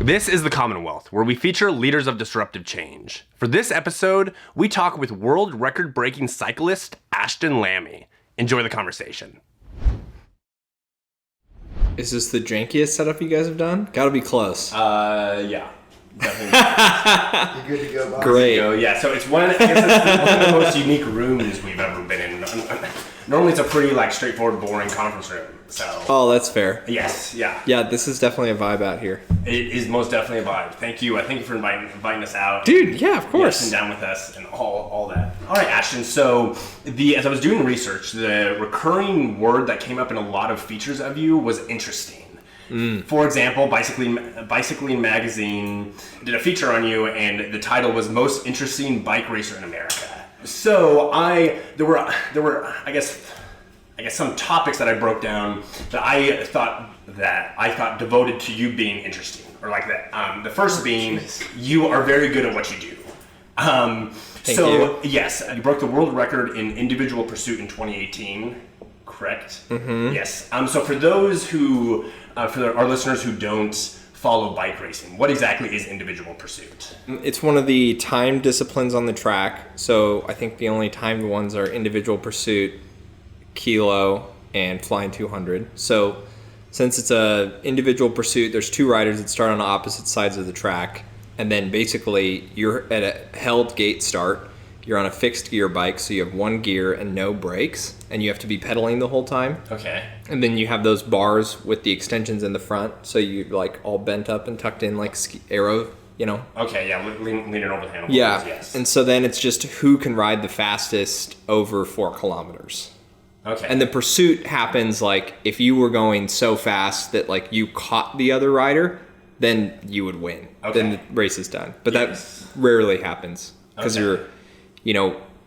This is the Commonwealth, where we feature leaders of disruptive change. For this episode, we talk with world record-breaking cyclist Ashton Lambie. Enjoy the conversation. Is this the jankiest setup you guys have done? Gotta be close. Yeah. Definitely. You good to go, boss? Great. So, yeah, so it's one of the most unique rooms we've ever been in. Normally it's a pretty straightforward, boring conference room. So. Oh, that's fair. Yes, yeah. Yeah, this is definitely a vibe out here. It is most definitely a vibe. Thank you. Thank you for inviting us out. Dude, yeah, of course. Sitting down with us and all that. All right, Ashton. So as I was doing research, the recurring word that came up in a lot of features of you was interesting. For example, Bicycling Magazine did a feature on you, and the title was Most Interesting Bike Racer in America. So there were I guess some topics that I broke down that I thought devoted to you being interesting, or like that. The first being, you are very good at what you do. Thank you. Yes, you broke the world record in individual pursuit in 2018. Correct. Mm-hmm. Yes. So for those who, for our listeners who don't follow bike racing, what exactly is individual pursuit? It's one of the timed disciplines on the track. So I think the only timed ones are individual pursuit, kilo, and flying 200. So since it's a individual pursuit, there's two riders that start on opposite sides of the track, and then basically you're at a held gate start. You're on a fixed gear bike, so you have one gear and no brakes, and you have to be pedaling the whole time. Okay. And then you have those bars with the extensions in the front, so you all bent up and tucked in like arrow, Okay, yeah, leaning over the handlebars. Yeah. Yes. And so then it's just who can ride the fastest over 4 kilometers. Okay. And the pursuit happens if you were going so fast that you caught the other rider, then you would win. Okay. Then the race is done. But Yes. that rarely happens because Okay.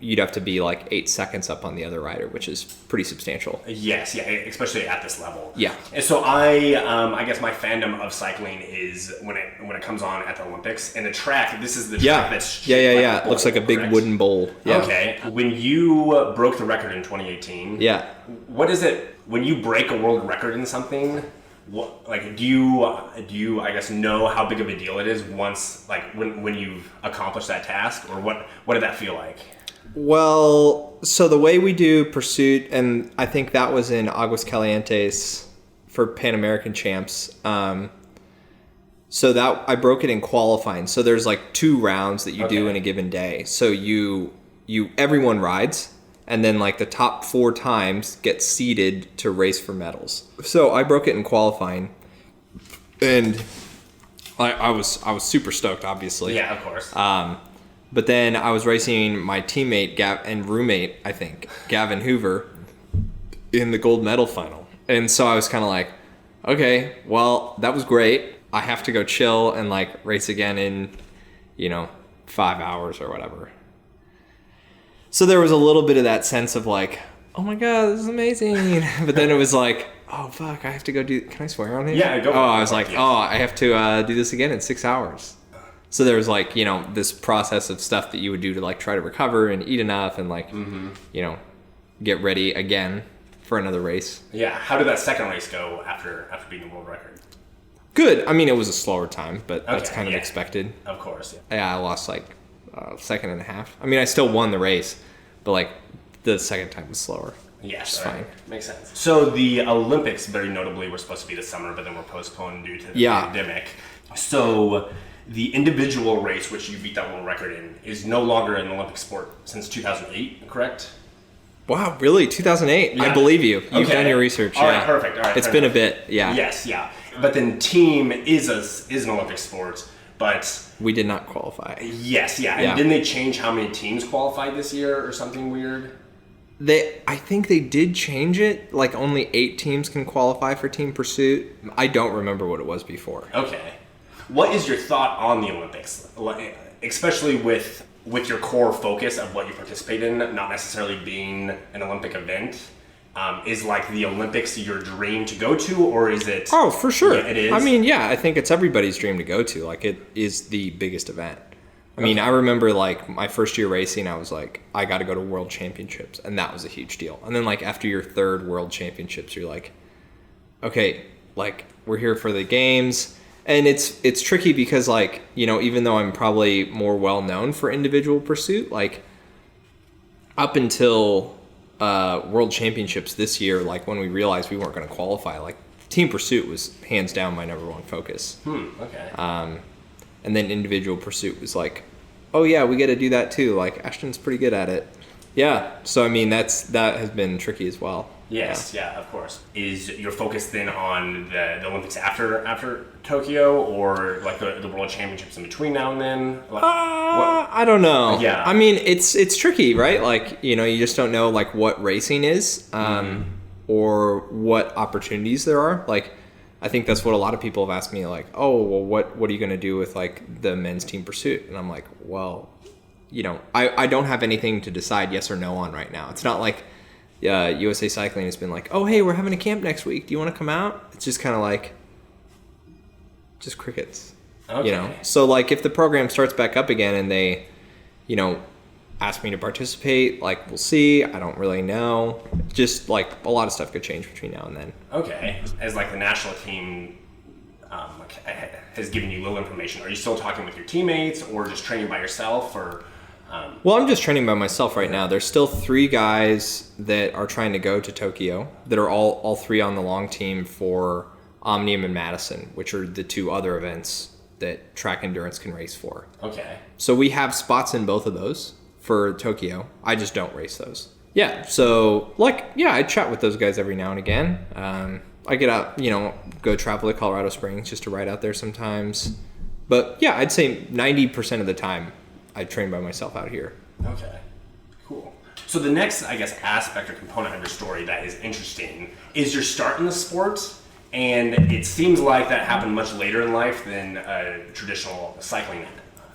you'd have to be 8 seconds up on the other rider, which is pretty substantial. Yes, yeah, especially at this level. Yeah. And so I guess my fandom of cycling is when it comes on at the Olympics, and the track. This is the track that's yeah. It looks like a big wooden bowl. Yeah. Okay. When you broke the record in 2018. Yeah. What is it when you break a world record in something? What do you I guess know how big of a deal it is once when you've accomplished that task, or what did that feel like? Well, so the way we do pursuit, and I think that was in Aguascalientes for Pan American champs. So that I broke it in qualifying. So there's 2 rounds that you do in a given day. So everyone rides, and then the top 4 times get seeded to race for medals. So I broke it in qualifying, and I was super stoked, obviously. Yeah, of course. But then I was racing my teammate and roommate, I think, Gavin Hoover, in the gold medal final. And so I was kind of okay, well, that was great. I have to go chill and race again in, 5 hours or whatever. So there was a little bit of that sense of oh my God, this is amazing. But then it was oh fuck, I have to go can I swear on here? Yeah, go. I was yes. I have to do this again in 6 hours. So there was this process of stuff that you would do to try to recover and eat enough and get ready again for another race. Yeah. How did that second race go after beating the world record? Good. I mean, it was a slower time, but that's kind of expected. Of course. Yeah. Yeah, I lost a second and a half. I mean, I still won the race, but the second time was slower. Yes, it's right. fine. Makes sense. So the Olympics, very notably, were supposed to be this summer, but then were postponed due to the pandemic. So the individual race, which you beat that world record in, is no longer an Olympic sport since 2008, correct? Wow, really? 2008? Yeah. I believe you. You've done your research. All right, perfect. All right, it's been a bit, yeah. Yes, yeah. But then team is an Olympic sport, but we did not qualify. Yes, yeah. And didn't they change how many teams qualified this year or something weird? I think they did change it. Only 8 teams can qualify for team pursuit. I don't remember what it was before. Okay. What is your thought on the Olympics, especially with your core focus of what you participate in, not necessarily being an Olympic event? Is the Olympics your dream to go to, or is it? Oh, for sure. Yeah, it is. I mean, yeah, I think it's everybody's dream to go to. It is the biggest event. I mean, I remember my first year racing, I was I got to go to World Championships, and that was a huge deal. And then after your third World Championships, you're okay, we're here for the games. And it's tricky because, like, you know, even though I'm probably more well known for individual pursuit, like up until World Championships this year, like when we realized we weren't going to qualify, like team pursuit was hands down my number one focus. Okay. And then individual pursuit was like, oh yeah, we got to do that too. Like Ashton's pretty good at it. Yeah. So I mean, that has been tricky as well. Yes, yeah, of course. Is your focus then on the Olympics after Tokyo, or like the World Championships in between now and then? Like, I don't know. Yeah. I mean, it's tricky, right? Like, you know, you just don't know like what racing is, or what opportunities there are. Like, I think that's what a lot of people have asked me. Like, oh, well, what are you going to do with like the men's team pursuit? And I'm like, well, you know, I don't have anything to decide yes or no on right now. It's not like USA Cycling has been like, oh, hey, we're having a camp next week. Do you want to come out? It's just kind of like, just crickets, you know? So, like, if the program starts back up again and they, you know, ask me to participate, like, we'll see. I don't really know. Just, like, a lot of stuff could change between now and then. Okay. As, like, the national team has given you little information, are you still talking with your teammates or just training by yourself, or... Well, I'm just training by myself right now. There's still 3 guys that are trying to go to Tokyo that are all 3 on the long team for Omnium and Madison, which are the 2 other events that track endurance can race for. Okay. So we have spots in both of those for Tokyo. I just don't race those. Yeah, so, like, yeah, I chat with those guys every now and again. I get out, you know, go travel to Colorado Springs just to ride out there sometimes. But, yeah, I'd say 90% of the time, I train by myself out here. Okay, cool. So the next, I guess, aspect or component of your story that is interesting is your start in the sport, and it seems like that happened much later in life than traditional cycling.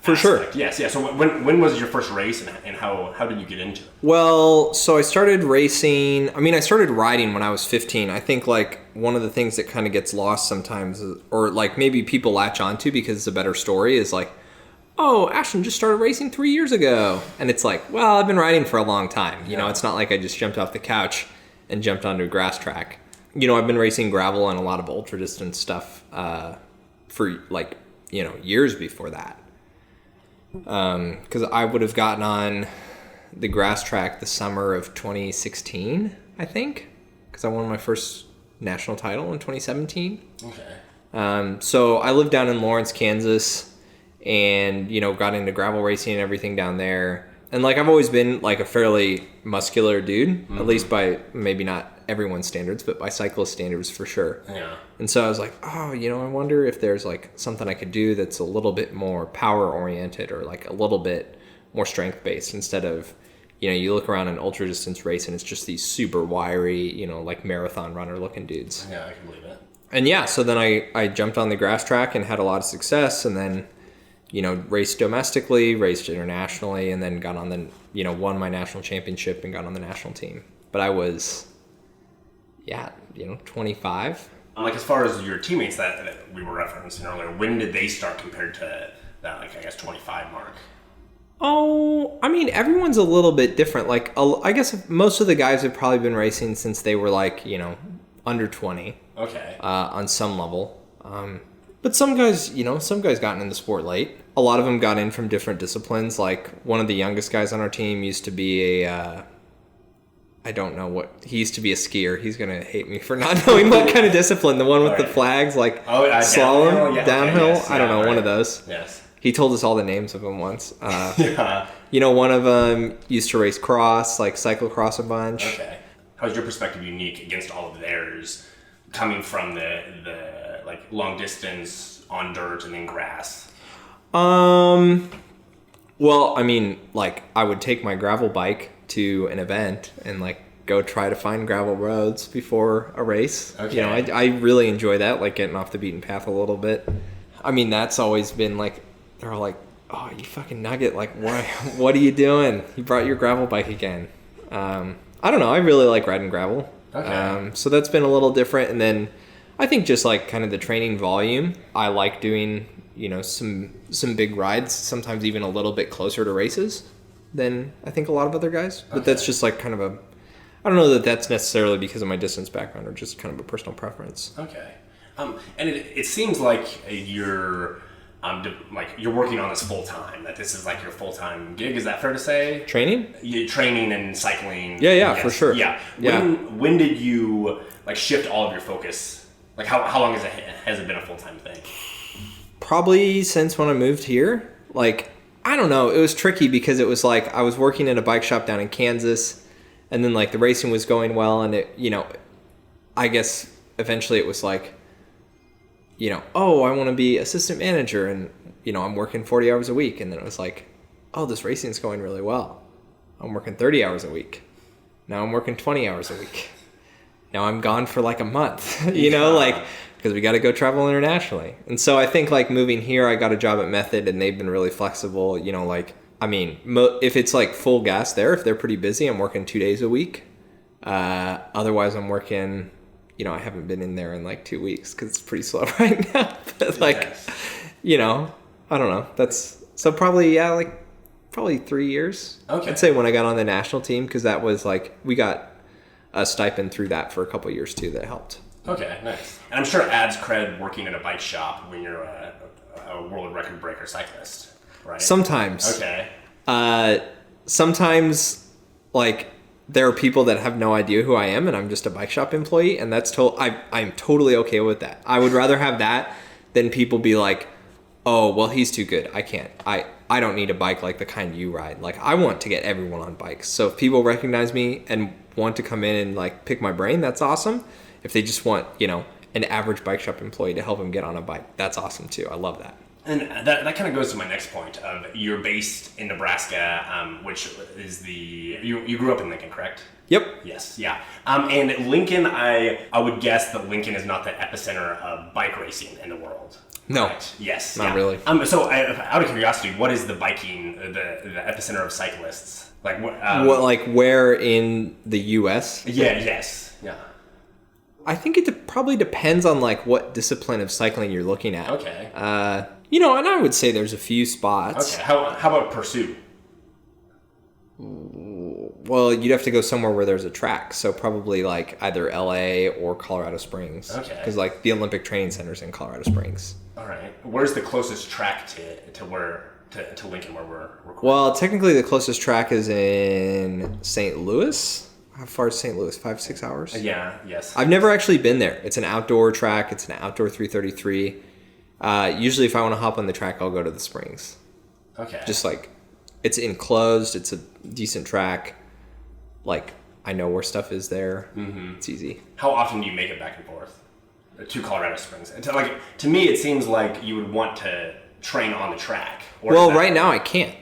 For sure. Yes, yeah. So when was your first race, and how did you get into it? Well, so I started racing. I mean, I started riding when I was 15. I think like one of the things that kind of gets lost sometimes, or like maybe people latch onto because it's a better story, is like, oh, Ashton just started racing 3 years ago. And it's like, well, I've been riding for a long time. You know, it's not like I just jumped off the couch and jumped onto a grass track. You know, I've been racing gravel and a lot of ultra distance stuff for like, you know, years before that. Because I would have gotten on the grass track the summer of 2016, I think. Because I won my first national title in 2017. Okay. So I lived down in Lawrence, Kansas. And, you know, got into gravel racing and everything down there. And, like, I've always been, like, a fairly muscular dude, at least by maybe not everyone's standards, but by cyclist standards for sure. Yeah. And so I was like, oh, you know, I wonder if there's, like, something I could do that's a little bit more power-oriented or, like, a little bit more strength-based instead of, you know, you look around an ultra-distance race and it's just these super wiry, you know, like, marathon runner-looking dudes. Yeah, I can believe it. And, yeah, so then I jumped on the grass track and had a lot of success, and then... you know, raced domestically, raced internationally, and then got on the, you know, won my national championship and got on the national team. But I was, 25. Like, as far as your teammates that we were referencing earlier, when did they start compared to that, like, I guess, 25 mark? Oh, I mean, everyone's a little bit different. Like, I guess most of the guys have probably been racing since they were, like, you know, under 20. Okay. On some level. But some guys gotten in the sport late. A lot of them got in from different disciplines. Like, one of the youngest guys on our team used to be he used to be a skier. He's going to hate me for not knowing what kind of discipline. The one with the flags, like slalom, downhill. Yes, I don't know, one of those. Yes. He told us all the names of them once. Yeah. You know, one of them used to race cross, like cyclocross a bunch. Okay. How's your perspective unique against all of theirs, coming from the like long distance on dirt and then grass? Well, I mean, like, I would take my gravel bike to an event and, like, go try to find gravel roads before a race. Okay. You know, I really enjoy that, like, getting off the beaten path a little bit. I mean, that's always been, like, they're all like, oh, you fucking nugget, like, what are you doing? You brought your gravel bike again. I don't know, I really like riding gravel. Okay. So that's been a little different, and then I think just, like, kind of the training volume, I like doing... you know, some big rides, sometimes even a little bit closer to races than I think a lot of other guys. But that's just like kind of I don't know that that's necessarily because of my distance background or just kind of a personal preference. Okay. And it seems like you're you're working on this full time. That this is like your full time gig. Is that fair to say? Training? Training and cycling. Yeah, yes. for sure. Yeah. Yeah. When did you like shift all of your focus? Like how long has it been a full time thing? Probably since when I moved here. Like, I don't know. It was tricky because it was like I was working in a bike shop down in Kansas, and then like the racing was going well, and it, I guess eventually it was like, oh, I want to be assistant manager, and I'm working 40 hours a week, and then it was like, oh, this racing's going really well. I'm working 30 hours a week. Now I'm working 20 hours a week. Now I'm gone for like a month, because we got to go travel internationally. And so I think like moving here, I got a job at Method, and they've been really flexible. If it's like full gas there, if they're pretty busy, I'm working 2 days a week. Otherwise I'm working, I haven't been in there in like 2 weeks because it's pretty slow right now. But Yes. I don't know. That's so probably 3 years. Okay. I'd say when I got on the national team, because that was like we got a stipend through that for a couple of years too. That helped. Okay, nice. And I'm sure it adds cred working in a bike shop when you're a world record breaker cyclist, right? Sometimes. Okay. Sometimes, like, there are people that have no idea who I am, and I'm just a bike shop employee, and that's I'm totally okay with that. I would rather have that than people be like, oh, well, he's too good. I can't. I don't need a bike like the kind you ride. Like, I want to get everyone on bikes. So if people recognize me and want to come in and like pick my brain, that's awesome. If they just want, an average bike shop employee to help them get on a bike, that's awesome too. I love that. And that kind of goes to my next point of you're based in Nebraska, which is you grew up in Lincoln, correct? Yep. Yes, yeah. And Lincoln, I would guess that Lincoln is not the epicenter of bike racing in the world. No. Right? Yes. Not yeah. really. So out of curiosity, what is the biking, the epicenter of cyclists? Like what? Like where in the U.S.? Yeah. Yes. Yeah. I think it probably depends on like what discipline of cycling you're looking at. Okay. And I would say there's a few spots. Okay. How about pursuit? Well, you'd have to go somewhere where there's a track, so probably like either LA or Colorado Springs. Okay. Because like the Olympic Training Center's in Colorado Springs. All right. Where's the closest track to Lincoln where we're recording? Well, technically the closest track is in St. Louis. How far is St. Louis? 5-6 hours? Yeah. Yes. I've never actually been there. It's an outdoor track. It's an outdoor 333. Usually if I want to hop on the track, I'll go to the Springs. Okay. Just like, it's enclosed. It's a decent track. Like, I know where stuff is there. Mm-hmm. It's easy. How often do you make it back and forth to Colorado Springs? To me, it seems like you would want to train on the track. Well, right now I can't.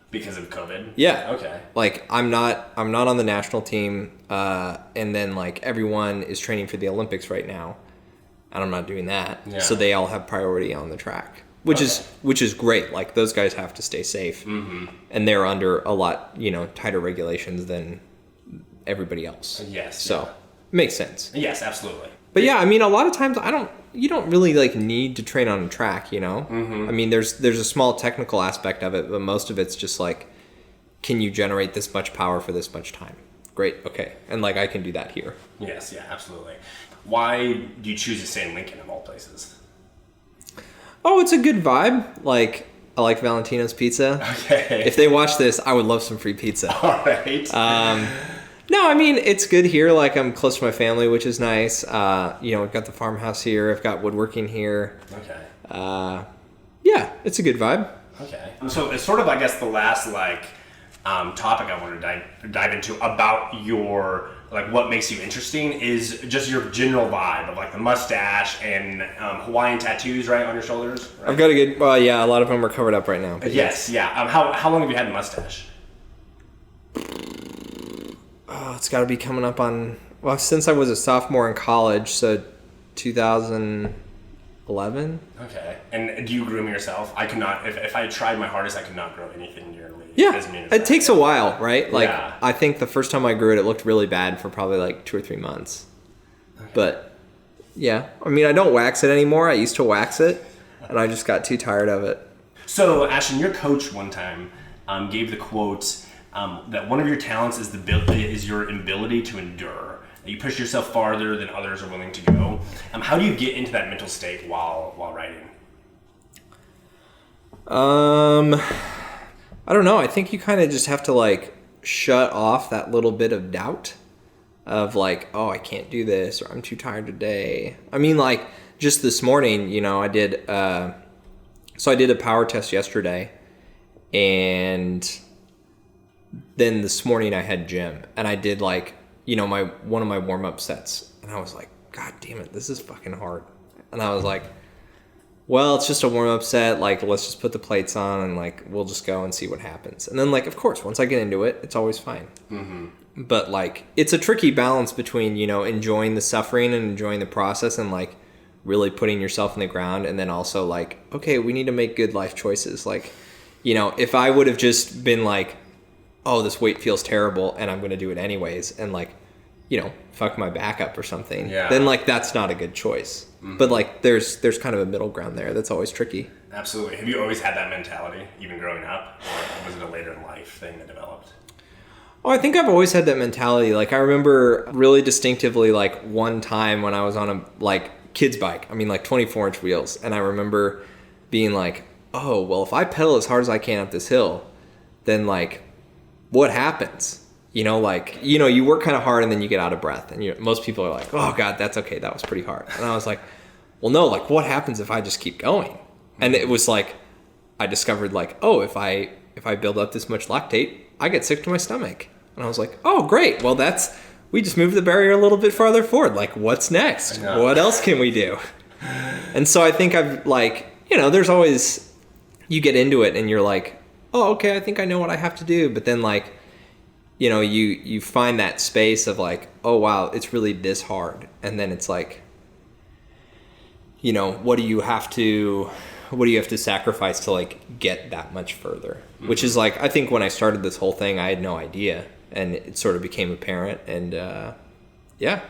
Because of COVID? Yeah. Okay. Like, I'm not on the national team, and then like everyone is training for the Olympics right now, and I'm not doing that. Yeah. So they all have priority on the track, which is great. Like, those guys have to stay safe, mm-hmm. and they're under a lot tighter regulations than everybody else. Yes. So yeah. It makes sense. Yes, absolutely. But yeah, I mean, a lot of times you don't really like need to train on a track, Mm-hmm. I mean, there's a small technical aspect of it, but most of it's just like, can you generate this much power for this much time? Great, okay. And like, I can do that here. Yes, yeah, absolutely. Why do you choose to stay in Lincoln of all places? Oh, it's a good vibe. Like, I like Valentino's pizza. Okay. If they watch this, I would love some free pizza. All right. No, I mean, it's good here. Like, I'm close to my family, which is nice. I've got the farmhouse here. I've got woodworking here. Okay. Yeah, it's a good vibe. Okay. So it's sort of, I guess, the last, topic I want to dive into about your, what makes you interesting is just your general vibe of, the mustache and Hawaiian tattoos, right, on your shoulders? Right? I've got a good, a lot of them are covered up right now. But yes, yeah. How long have you had the mustache? Oh, it's got to be coming up on, since I was a sophomore in college, so 2011. Okay. And do you groom yourself? I could not, if I tried my hardest, I could not grow anything nearly. Yeah, it takes a while, right? Yeah. I think the first time I grew it, it looked really bad for probably 2 or 3 months. Okay. But yeah, I mean, I don't wax it anymore. I used to wax it, and I just got too tired of it. So, Ashton, your coach one time gave the quote that one of your talents is your ability to endure. You push yourself farther than others are willing to go. How do you get into that mental state while riding? I don't know. I think you kind of just have to like shut off that little bit of doubt of like, oh, I can't do this, or I'm too tired today. I mean, like just this morning, you know, I did a power test yesterday, and then this morning I had gym, and I did like, you know, one of my warm-up sets, and I was like, God damn it, this is fucking hard. And I was like, well, it's just a warm-up set, like let's just put the plates on and like we'll just go and see what happens. And then like, of course, once I get into it, it's always fine. Mm-hmm. But like, it's a tricky balance between, you know, enjoying the suffering and enjoying the process and like really putting yourself in the ground, and then also like, okay, we need to make good life choices. Like, you know, if I would have just been like, oh, this weight feels terrible and I'm going to do it anyways, and like, you know, fuck my back up or something, then like that's not a good choice. Mm-hmm. But like there's kind of a middle ground there that's always tricky. Absolutely. Have you always had that mentality, even growing up, or was it a later in life thing that developed? Oh, I think I've always had that mentality. Like I remember really distinctively like one time when I was on a like kid's bike, I mean like 24-inch wheels, and I remember being like, oh, well, if I pedal as hard as I can up this hill, then like what happens? You know, like, you know, you work kind of hard and then you get out of breath, and most people are like, oh God, that's okay, that was pretty hard. And I was like, well, no, like what happens if I just keep going? And it was like, I discovered like, oh, if I build up this much lactate, I get sick to my stomach. And I was like, oh great, well we just moved the barrier a little bit farther forward. Like what's next? What else can we do? And so I think I've like, you know, there's always, you get into it and you're like, oh, okay, I think I know what I have to do. But then like, you know, you find that space of like, oh wow, it's really this hard. And then it's like, you know, what do you have to sacrifice to like get that much further? Mm-hmm. Which is like, I think when I started this whole thing, I had no idea, and it sort of became apparent, and yeah,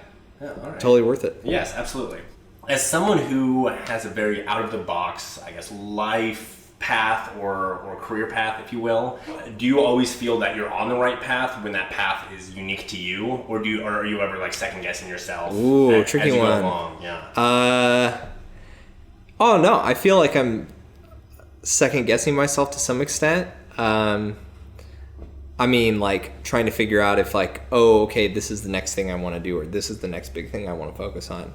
all right. Totally worth it. Yes, absolutely. As someone who has a very out of the box, I guess, life path or career path, if you will, do you always feel that you're on the right path when that path is unique to you, or are you ever like second guessing yourself? Ooh, tricky one. Go along? Yeah. Oh no, I feel like I'm second guessing myself to some extent. I mean, like trying to figure out if like, oh, okay, this is the next thing I want to do, or this is the next big thing I want to focus on.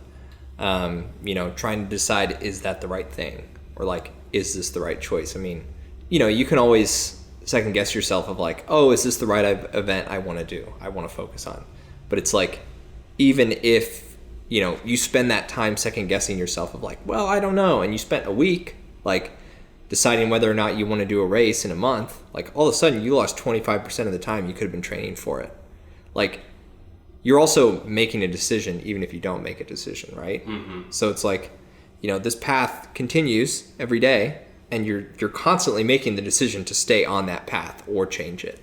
You know, trying to decide, is that the right thing, or like, is this the right choice? I mean, you know, you can always second guess yourself of like, oh, is this the right event I want to do, I want to focus on? But it's like, even if, you know, you spend that time second guessing yourself of like, well, I don't know, and you spent a week like deciding whether or not you want to do a race in a month, like all of a sudden you lost 25% of the time you could have been training for it. Like, you're also making a decision even if you don't make a decision, right? Mm-hmm. So it's like, you know, this path continues every day, and you're constantly making the decision to stay on that path or change it.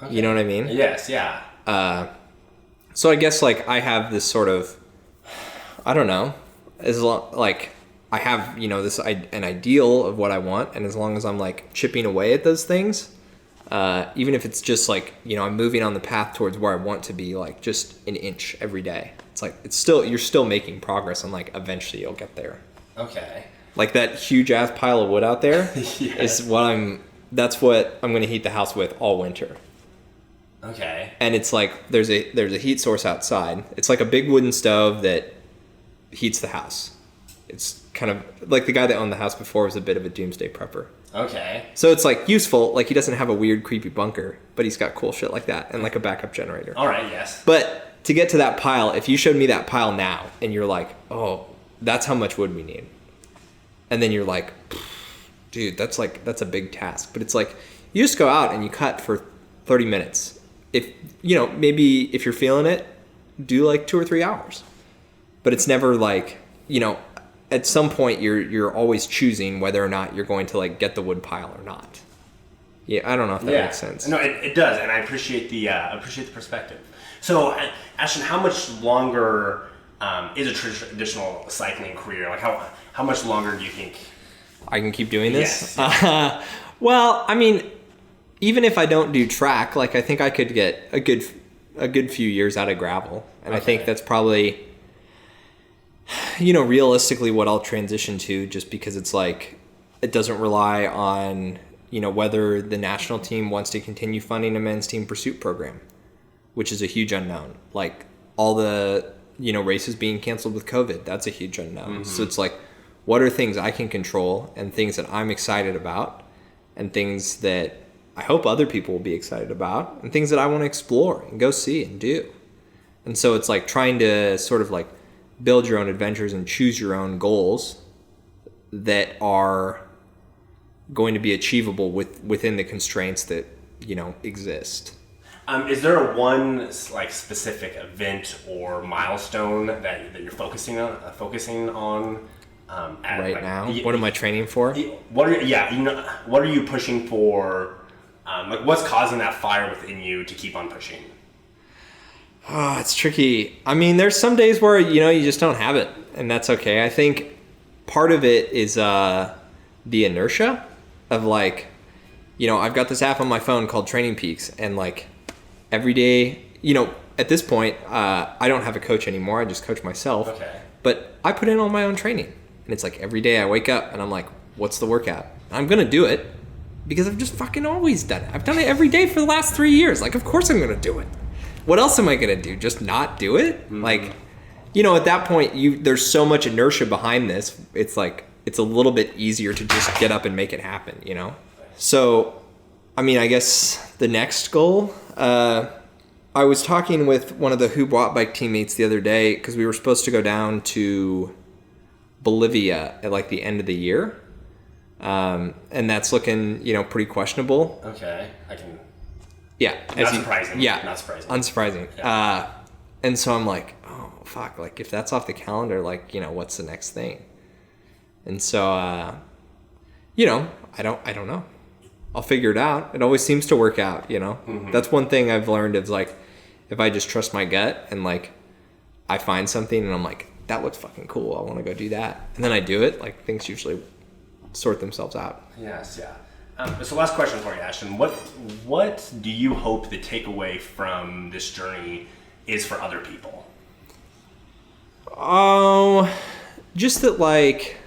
Okay. You know what I mean? Yes, yeah. So I guess like I have this sort of, I don't know, like I have, you know, an ideal of what I want, and as long as I'm like chipping away at those things, even if it's just like, you know, I'm moving on the path towards where I want to be, like just an inch every day. It's like, you're still making progress, and like eventually you'll get there. Okay. Like that huge ass pile of wood out there is that's what I'm going to heat the house with all winter. Okay. And it's like, there's a heat source outside. It's like a big wooden stove that heats the house. It's kind of like the guy that owned the house before was a bit of a doomsday prepper. Okay. So it's like useful, like he doesn't have a weird creepy bunker, but he's got cool shit like that and like a backup generator. All right, yes. But to get to that pile, if you showed me that pile now and you're like, oh, that's how much wood we need. And then you're like, dude, that's a big task. But it's like, you just go out and you cut for 30 minutes. If, you know, maybe if you're feeling it, do like 2 or 3 hours. But it's never like, you know, at some point you're always choosing whether or not you're going to like get the wood pile or not. Yeah, I don't know if that makes sense. No, it does, and I appreciate the perspective. So, Ashton, how much longer is a traditional cycling career? Like how much longer do you think I can keep doing this? Yes. Well, I mean, even if I don't do track, like I think I could get a a good few years out of gravel. And I think that's probably, realistically what I'll transition to, just because it's like, it doesn't rely on, whether the national team wants to continue funding a men's team pursuit program, which is a huge unknown. Like all the, races being canceled with COVID, that's a huge unknown. Mm-hmm. So it's like, what are things I can control and things that I'm excited about and things that I hope other people will be excited about and things that I want to explore and go see and do. And so it's like trying to sort of like build your own adventures and choose your own goals that are going to be achievable within the constraints that, exist. Is there one like specific event or milestone that you're focusing on right now? What am I training for? What are you pushing for? Like what's causing that fire within you to keep on pushing? Oh, it's tricky. I mean, there's some days where, you just don't have it, and that's okay. I think part of it is the inertia of like, I've got this app on my phone called Training Peaks, and like every day, at this point, I don't have a coach anymore. I just coach myself. Okay. But I put in all my own training, and it's like every day I wake up and I'm like, what's the workout? I'm going to do it because I've just fucking always done it. I've done it every day for the last 3 years. Like, of course I'm going to do it. What else am I going to do? Just not do it? Mm-hmm. Like, at that point, there's so much inertia behind this. It's like, it's a little bit easier to just get up and make it happen, So, I mean, I guess the next goal, I was talking with one of the Who Bought Bike teammates the other day because we were supposed to go down to Bolivia at like the end of the year. And that's looking, pretty questionable. Okay. I can. Yeah. Not surprising. Yeah. Not surprising. Unsurprising. Yeah. And so I'm like, oh, fuck. Like, if that's off the calendar, like, what's the next thing? And so, I don't know. I'll figure it out. It always seems to work out, Mm-hmm. That's one thing I've learned is like, if I just trust my gut and like, I find something and I'm like, that looks fucking cool. I want to go do that. And then I do it. Like, things usually sort themselves out. Yes, yeah. So last question for you, Ashton. What do you hope the takeaway from this journey is for other people? Oh, just that like,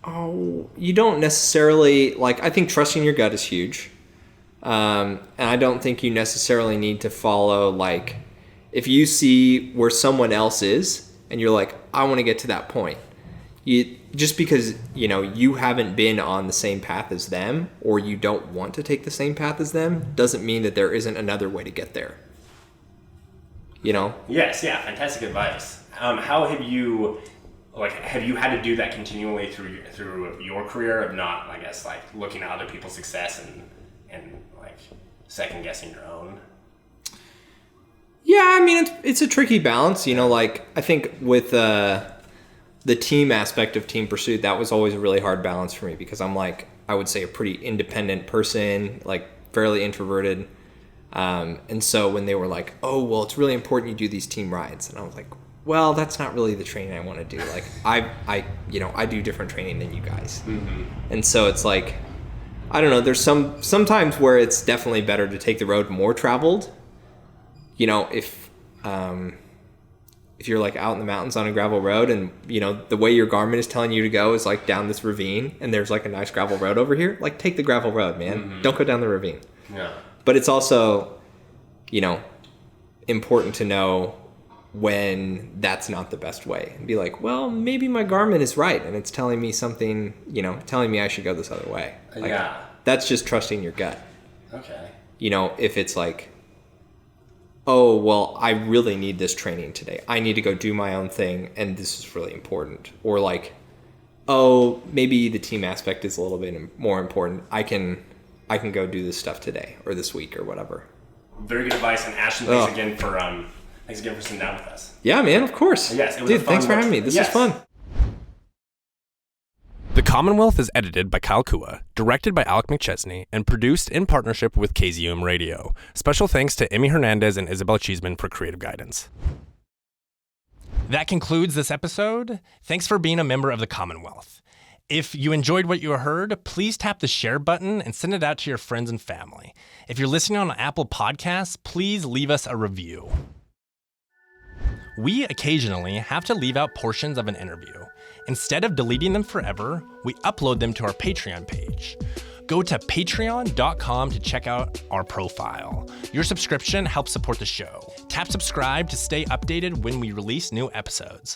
you don't necessarily, like, I think trusting your gut is huge. And I don't think you necessarily need to follow, like, if you see where someone else is and you're like, I want to get to that point. Just because, you haven't been on the same path as them or you don't want to take the same path as them doesn't mean that there isn't another way to get there. Yes, yeah, fantastic advice. How have you had to do that continually through your career of not, I guess, like looking at other people's success and like second guessing your own? Yeah, I mean, it's a tricky balance, like I think with the team aspect of team pursuit, that was always a really hard balance for me because I'm like, I would say a pretty independent person, like fairly introverted. And so when they were like, oh, well, it's really important you do these team rides. And I was like, well, that's not really the training I want to do. Like I do different training than you guys. Mm-hmm. And so it's like, I don't know, there's sometimes where it's definitely better to take the road more traveled. If you're like out in the mountains on a gravel road and, the way your Garmin is telling you to go is like down this ravine and there's like a nice gravel road over here, like take the gravel road, man. Mm-hmm. Don't go down the ravine. Yeah. But it's also, important to know when that's not the best way and be like, well, maybe my Garmin is right and it's telling me something, telling me I should go this other way. Like, yeah. That's just trusting your gut. Okay. If it's like, oh, well, I really need this training today. I need to go do my own thing and this is really important. Or like, oh, maybe the team aspect is a little bit more important. I can go do this stuff today or this week or whatever. Very good advice. And Ashton, thanks again for sitting down with us. Yeah, man, of course. Yes, it was Dude, thanks for having me. This was fun. The Commonwealth is edited by Kyle Kua, directed by Alec McChesney, and produced in partnership with KZUM Radio. Special thanks to Emmy Hernandez and Isabel Cheeseman for creative guidance. That concludes this episode. Thanks for being a member of the Commonwealth. If you enjoyed what you heard, please tap the share button and send it out to your friends and family. If you're listening on Apple Podcasts, please leave us a review. We occasionally have to leave out portions of an interview. Instead of deleting them forever, we upload them to our Patreon page. Go to patreon.com to check out our profile. Your subscription helps support the show. Tap subscribe to stay updated when we release new episodes.